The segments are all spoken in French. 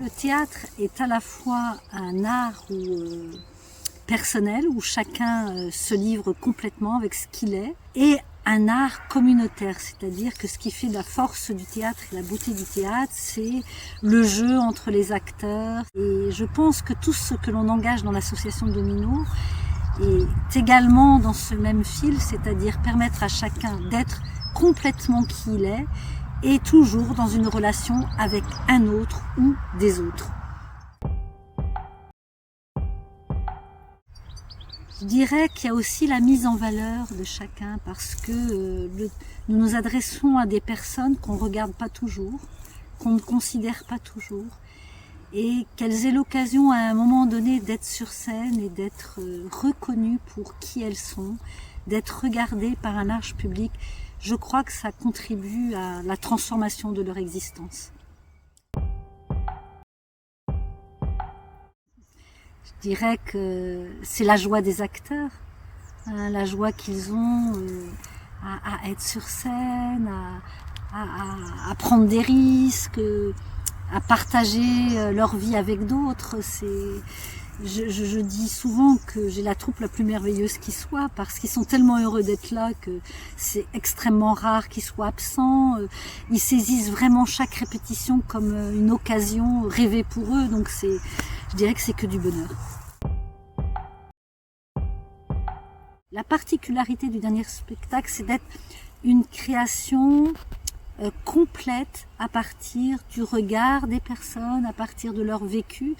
Le théâtre est à la fois un art personnel où chacun se livre complètement avec ce qu'il est et un art communautaire, c'est-à-dire que ce qui fait la force du théâtre et la beauté du théâtre, c'est le jeu entre les acteurs. Et je pense que tout ce que l'on engage dans l'association Domino est également dans ce même fil, c'est-à-dire permettre à chacun d'être complètement qui il est et toujours dans une relation avec un autre ou des autres. Je dirais qu'il y a aussi la mise en valeur de chacun parce que nous nous adressons à des personnes qu'on ne regarde pas toujours, qu'on ne considère pas toujours et qu'elles aient l'occasion à un moment donné d'être sur scène et d'être reconnues pour qui elles sont, d'être regardées par un large public. Je crois que ça contribue à la transformation de leur existence. Je dirais que c'est la joie des acteurs, hein, la joie qu'ils ont à être sur scène, à prendre des risques, à partager leur vie avec d'autres. Je dis souvent que j'ai la troupe la plus merveilleuse qui soit parce qu'ils sont tellement heureux d'être là que c'est extrêmement rare qu'ils soient absents. Ils saisissent vraiment chaque répétition comme une occasion rêvée pour eux, donc je dirais que c'est que du bonheur. La particularité du dernier spectacle, c'est d'être une création complète à partir du regard des personnes, à partir de leur vécu.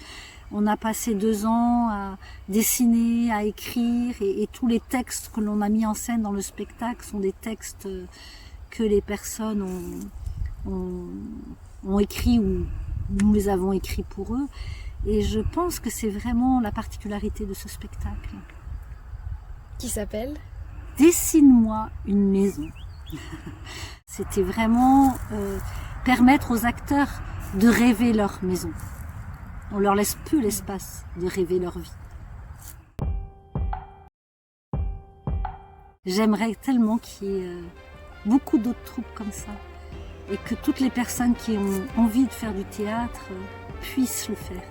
On a passé 2 ans à dessiner, à écrire et tous les textes que l'on a mis en scène dans le spectacle sont des textes que les personnes ont écrits ou nous les avons écrits pour eux. Et je pense que c'est vraiment la particularité de ce spectacle. Qui s'appelle ? Dessine-moi une maison. C'était vraiment permettre aux acteurs de rêver leur maison. On leur laisse peu l'espace de rêver leur vie. J'aimerais tellement qu'il y ait beaucoup d'autres troupes comme ça et que toutes les personnes qui ont envie de faire du théâtre puissent le faire.